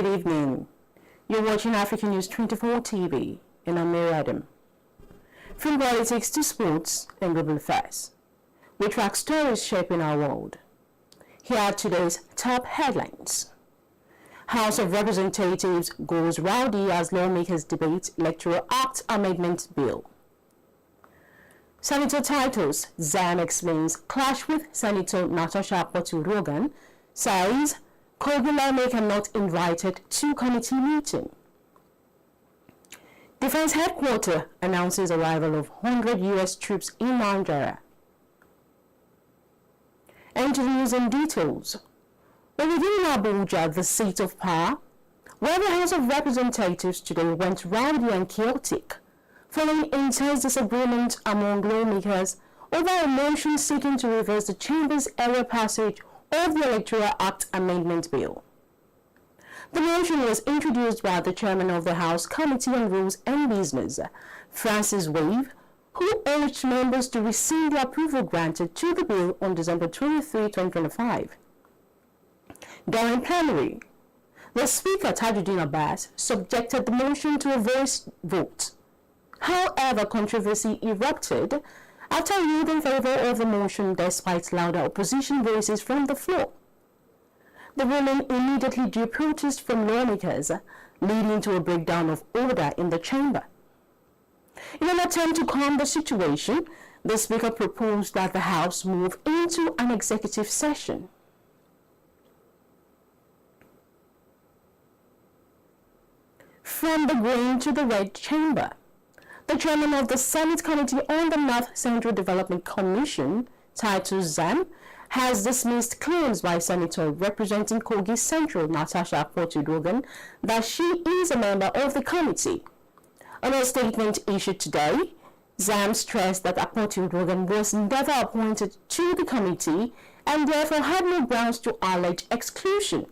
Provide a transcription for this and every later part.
Good evening. You're watching African News 24 TV, and I'm ADIM. From politics to sports and global affairs, we track stories shaping our world. Here are today's top headlines. House of Representatives goes rowdy as lawmakers debate Electoral Act Amendment Bill. Senator titles, ZAM explains clash with Senator Natasha Rogan, says Kogi lawmaker not invited to committee meeting. Defense Headquarters announces arrival of 100 U.S. troops in Nigeria. And to the news and details. We're within Abuja, the seat of power, where the House of Representatives today went rowdy and chaotic, following intense disagreement among lawmakers over a motion seeking to reverse the Chamber's earlier passage of the Electoral Act Amendment Bill. The motion was introduced by the chairman of the House Committee on Rules and Business, Francis Wave, who urged members to rescind the approval granted to the bill on December 23, 2025. During plenary, the Speaker Tajuddin Abbas subjected the motion to a voice vote. However, controversy erupted after a vote in favor of the motion despite louder opposition voices from the floor. The ruling immediately drew protest from lawmakers, leading to a breakdown of order in the chamber. In an attempt to calm the situation, the Speaker proposed that the House move into an executive session. From the green to the red chamber, the chairman of the Senate Committee on the North Central Development Commission, titled ZAM, has dismissed claims by Senator representing Kogi Central, Natasha that she is a member of the committee. In a statement issued today, ZAM stressed that Apotu-Dogan was never appointed to the committee and therefore had no grounds to allege exclusion.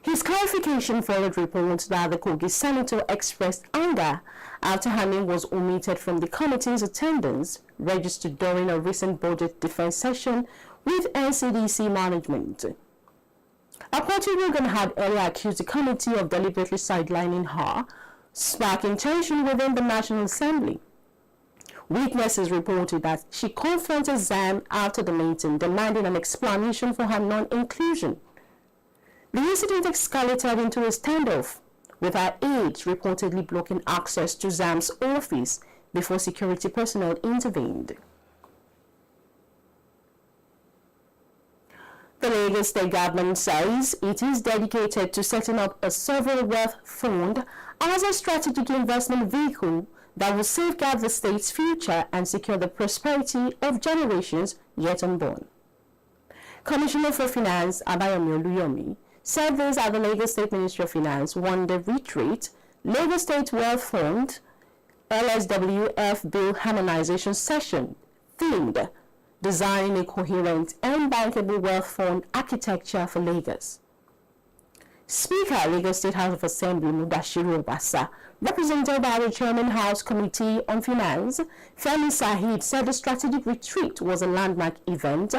His clarification followed reports that the Kogi senator expressed anger after her name was omitted from the committee's attendance registered during a recent budget defense session with NCDC management. Apotu-Dogan had earlier accused the committee of deliberately sidelining her, sparking tension within the National Assembly. Witnesses reported that she confronted ZAM after the meeting, demanding an explanation for her non-inclusion. The incident escalated into a standoff, with her aides reportedly blocking access to ZAM's office before security personnel intervened. The Lagos State government says it is dedicated to setting up a sovereign wealth fund as a strategic investment vehicle that will safeguard the state's future and secure the prosperity of generations yet unborn. Commissioner for Finance Abayomi Oluyomi said this at the Lagos State Ministry of Finance one-day retreat, Lagos State Wealth Fund, LSWF Bill Harmonization Session, themed Designing a Coherent and Bankable Wealth Fund Architecture for Lagos. Speaker, Lagos State House of Assembly Mudashiru Obasa, represented by the Chairman House Committee on Finance, Femi Sahid, said the strategic retreat was a landmark event,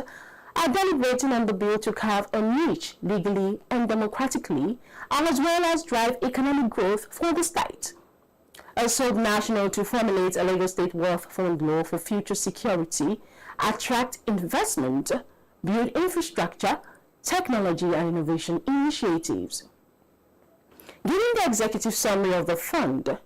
deliberating on the bill to carve a niche legally and democratically, and as well as drive economic growth for the state. A sub-national to formulate a Lagos State Wealth Fund law for future security, attract investment, build infrastructure, technology and innovation initiatives. Giving the executive summary of the fund,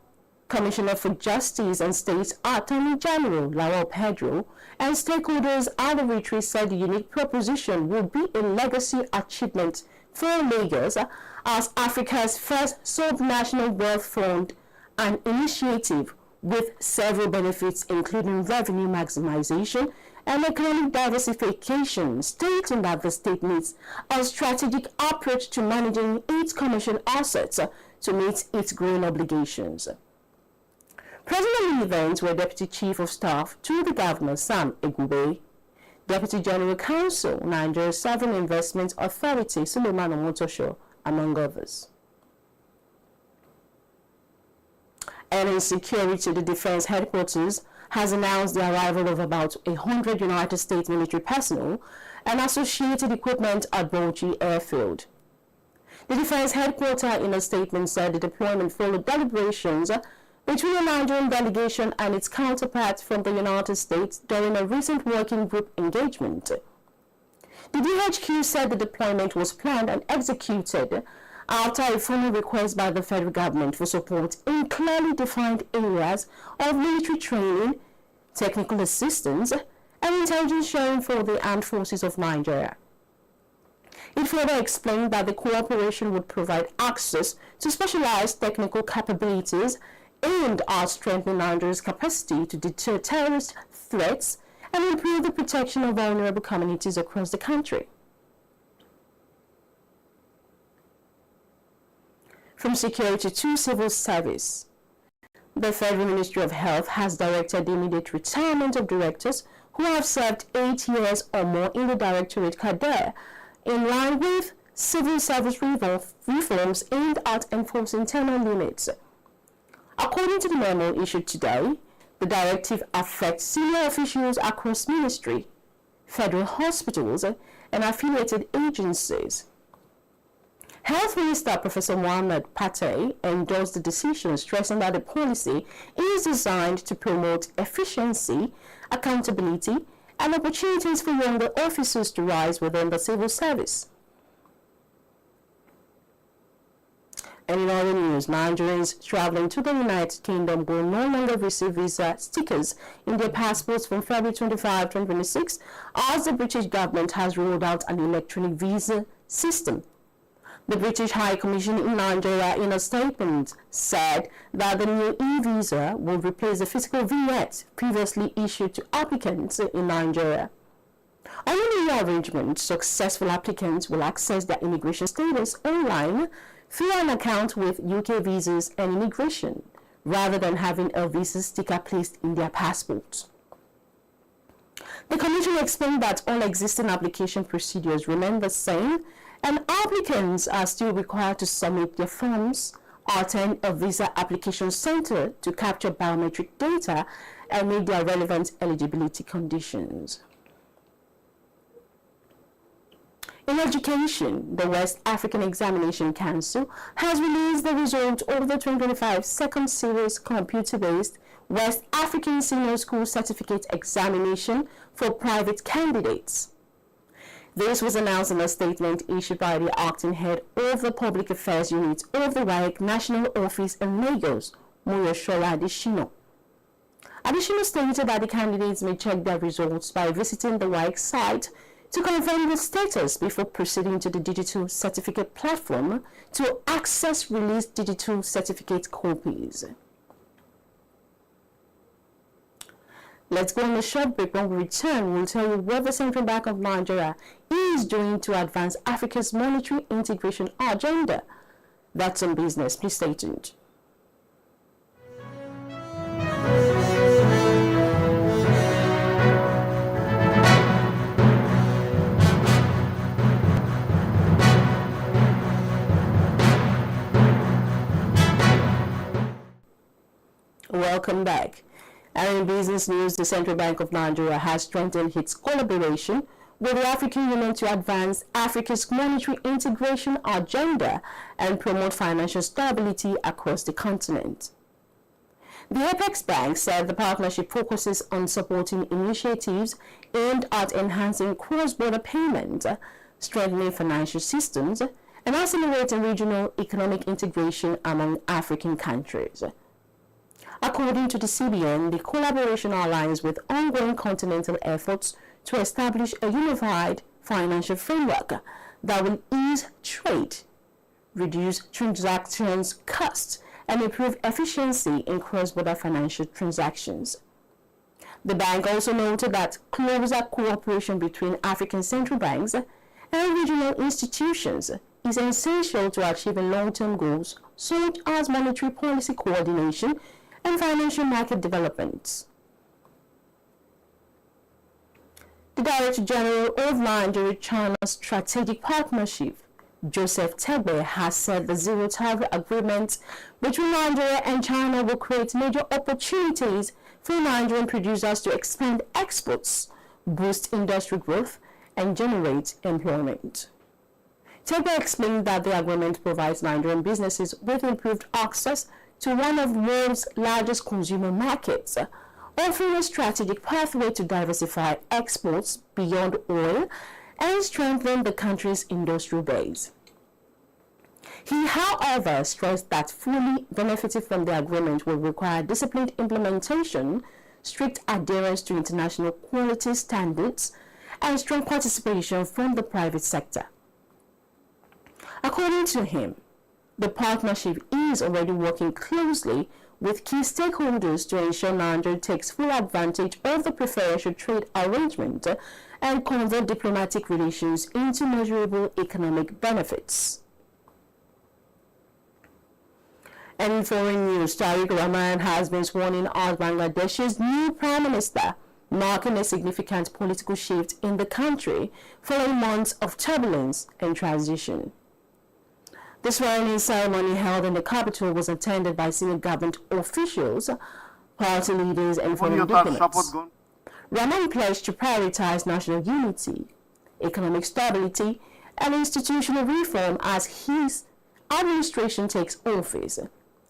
Commissioner for Justice and State Attorney General Lawal Pedro and stakeholders at the retreat said the unique proposition would be a legacy achievement for Lagos as Africa's first sub-national wealth fund, an initiative with several benefits including revenue maximization and economic diversification, stating that the state needs a strategic approach to managing its commercial assets to meet its growing obligations. Present at the event were Deputy Chief of Staff to the Governor Sam Egube, Deputy General Counsel, Nigeria Sovereign Investment Authority Suleiman Omotosho, among others. And in security, the Defense Headquarters has announced the arrival of about 100 United States military personnel and associated equipment at Bauchi Airfield. The defense headquarters in a statement said the deployment followed deliberations between the Nigerian delegation and its counterpart from the United States during a recent working group engagement. The DHQ said the deployment was planned and executed after a formal request by the federal government for support in clearly defined areas of military training, technical assistance, and intelligence sharing for the armed forces of Nigeria. It further explained that the cooperation would provide access to specialized technical capabilities aimed at strengthening Nigeria's capacity to deter terrorist threats and improve the protection of vulnerable communities across the country. From security to civil service, the Federal Ministry of Health has directed the immediate retirement of directors who have served 8 years or more in the Directorate Cadre, in line with civil service reforms aimed at enforcing term limits. According to the memo issued today, the directive affects senior officials across ministry, federal hospitals, and affiliated agencies. Health Minister Professor Mohammed Patey endorsed the decision, stressing that the policy is designed to promote efficiency, accountability, and opportunities for younger officers to rise within the civil service. And in other news, Nigerians traveling to the United Kingdom will no longer receive visa stickers in their passports from February 25, 2026, as the British government has rolled out an electronic visa system. The British High Commission in Nigeria, in a statement, said that the new e-visa will replace the physical vignette previously issued to applicants in Nigeria. Under the new arrangement, successful applicants will access their immigration status online through an account with UK Visas and Immigration, rather than having a visa sticker placed in their passports. The Commission explained that all existing application procedures remain the same, and applicants are still required to submit their forms, attend a visa application center to capture biometric data, and meet their relevant eligibility conditions. In education, the West African Examination Council has released the result of the 2025 second series computer-based West African Senior School Certificate Examination for private candidates. This was announced in a statement issued by the acting head of the Public Affairs Unit of the WAEC National Office in Lagos, Chelle Adishino. Adishino stated that the candidates may check their results by visiting the WAEC site to confirm the status before proceeding to the digital certificate platform to access released digital certificate copies. Let's go on a short break. When we return, we'll tell you what the Central Bank of Nigeria is doing to advance Africa's monetary integration agenda. That's on business. Please stay tuned. Welcome back. And in business news, the Central Bank of Nigeria has strengthened its collaboration with the African Union to advance Africa's monetary integration agenda and promote financial stability across the continent. The Apex Bank said the partnership focuses on supporting initiatives aimed at enhancing cross-border payment, strengthening financial systems, and accelerating regional economic integration among African countries. According to the CBN, the collaboration aligns with ongoing continental efforts to establish a unified financial framework that will ease trade, reduce transactions costs, and improve efficiency in cross-border financial transactions. The bank also noted that closer cooperation between African central banks and regional institutions is essential to achieving long-term goals such as monetary policy coordination and financial market development. The Director General of Nigeria-China Strategic Partnership, Joseph Tegbe, has said the Zero-tariff agreement between Nigeria and China will create major opportunities for Nigerian producers to expand exports, boost industry growth, and generate employment. Tarique explained that the agreement provides Nigerian businesses with improved access to one of the world's largest consumer markets, offering a strategic pathway to diversify exports beyond oil and strengthen the country's industrial base. He, however, stressed that fully benefiting from the agreement will require disciplined implementation, strict adherence to international quality standards, and strong participation from the private sector. According to him, the partnership is already working closely with key stakeholders to ensure Nigeria takes full advantage of the preferential trade arrangement and convert diplomatic relations into measurable economic benefits. And in foreign news, Tarique Rahman has been sworn in as Bangladesh's new Prime Minister, marking a significant political shift in the country following months of turbulence and transition. The swearing-in ceremony held in the capital was attended by senior government officials, party leaders, and foreign diplomats. Rahman pledged to prioritize national unity, economic stability, and institutional reform as his administration takes office.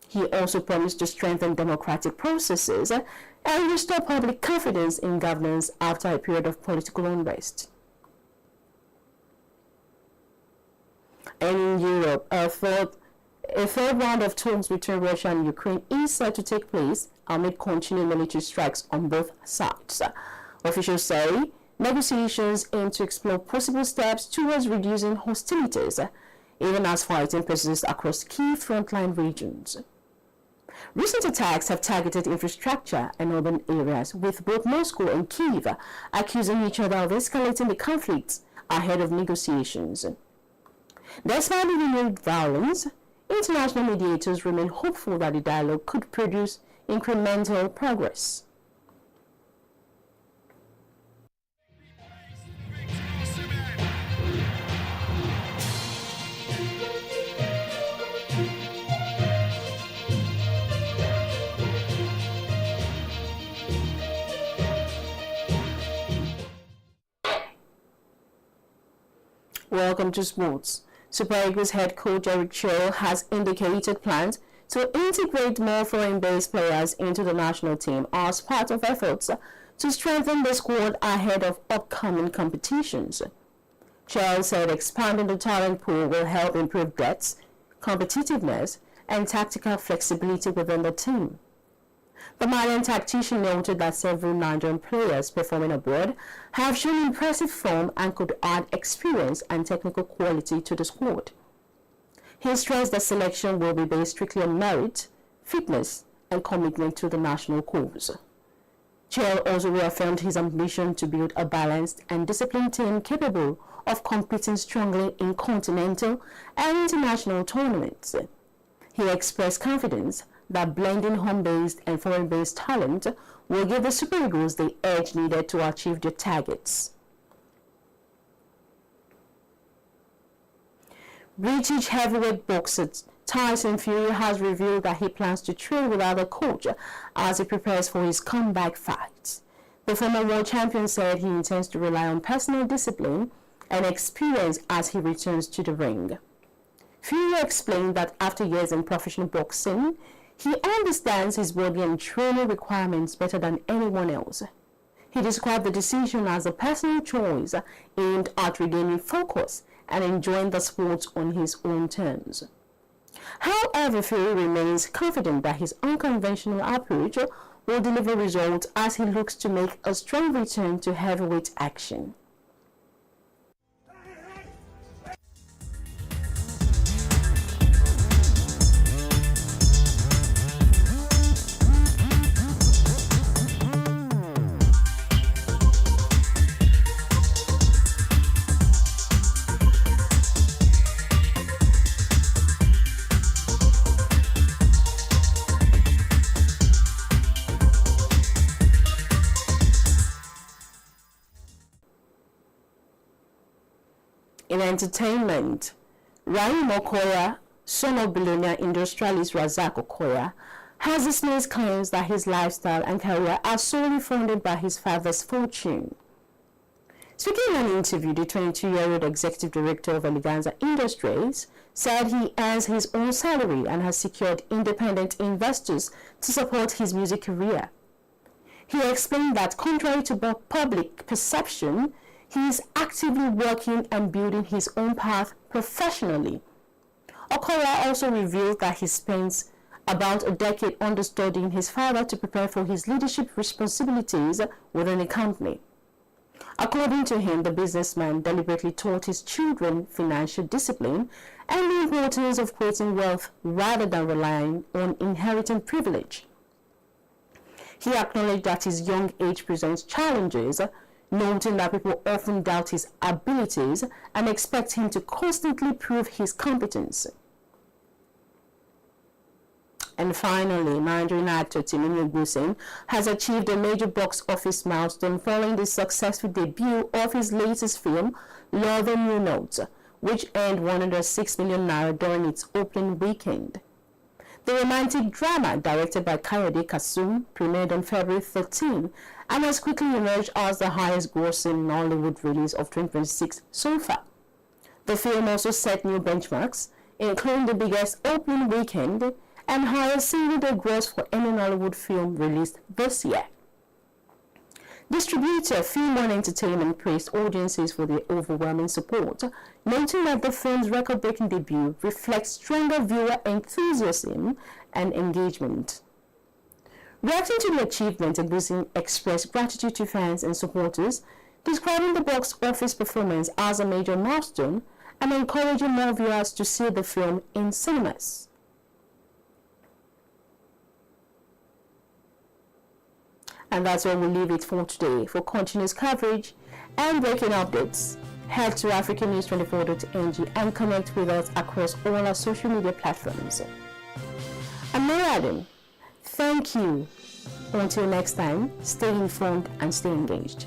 He also promised to strengthen democratic processes and restore public confidence in governance after a period of political unrest. And in Europe, a third round of talks between Russia and Ukraine is set to take place amid continued military strikes on both sides. Officials say negotiations aim to explore possible steps towards reducing hostilities, even as fighting persists across key frontline regions. Recent attacks have targeted infrastructure and urban areas, with both Moscow and Kyiv accusing each other of escalating the conflicts ahead of negotiations. Despite the renewed violence, international mediators remain hopeful that the dialogue could produce incremental progress. Welcome to sports. Super Eagles head coach Chelle has indicated plans to integrate more foreign-based players into the national team as part of efforts to strengthen the squad ahead of upcoming competitions. Chelle said expanding the talent pool will help improve depth, competitiveness, and tactical flexibility within the team. The Malian tactician noted that several Nigerian players performing abroad have shown impressive form and could add experience and technical quality to the squad. He stressed that selection will be based strictly on merit, fitness, and commitment to the national cause. Chelle also reaffirmed his ambition to build a balanced and disciplined team capable of competing strongly in continental and international tournaments. He expressed confidence that blending home-based and foreign-based talent will give the Super Eagles the edge needed to achieve their targets. British heavyweight boxer Tyson Fury has revealed that he plans to train without a coach as he prepares for his comeback fight. The former world champion said he intends to rely on personal discipline and experience as he returns to the ring. Fury explained that after years in professional boxing, he understands his body and training requirements better than anyone else. He described the decision as a personal choice aimed at regaining focus and enjoying the sport on his own terms. However, Fury remains confident that his unconventional approach will deliver results as he looks to make a strong return to heavyweight action. In entertainment, Rahim Okoya, son of billionaire industrialist Razak Okoya, has dismissed claims that his lifestyle and career are solely funded by his father's fortune. Speaking in an interview, the 22-year-old executive director of Eleganza Industries said he earns his own salary and has secured independent investors to support his music career. He explained that contrary to public perception, he is actively working and building his own path professionally. Okola also revealed that he spends about a decade understudying his father to prepare for his leadership responsibilities within the company. According to him, the businessman deliberately taught his children financial discipline and the importance of creating wealth rather than relying on inherited privilege. He acknowledged that his young age presents challenges, noting that people often doubt his abilities and expect him to constantly prove his competence. And finally, Nigerian actor Tarique has achieved a major box office milestone following the successful debut of his latest film, Love and New Notes, which earned 106 million naira during its opening weekend. The romantic drama, directed by Kayode Kasum, premiered on February 13 and has quickly emerged as the highest-grossing Nollywood release of 2026 so far. The film also set new benchmarks, including the biggest opening weekend and highest single-day gross for any Nollywood film released this year. Distributor Film One Entertainment praised audiences for their overwhelming support, noting that the film's record-breaking debut reflects stronger viewer enthusiasm and engagement. Reacting to the achievement, Egusin expressed gratitude to fans and supporters, describing the box office performance as a major milestone and encouraging more viewers to see the film in cinemas. And that's where we leave it for today. For continuous coverage and breaking updates, head to africannews24.ng and connect with us across all our social media platforms. I'm ADIM. Thank you. Until next time, stay informed and stay engaged.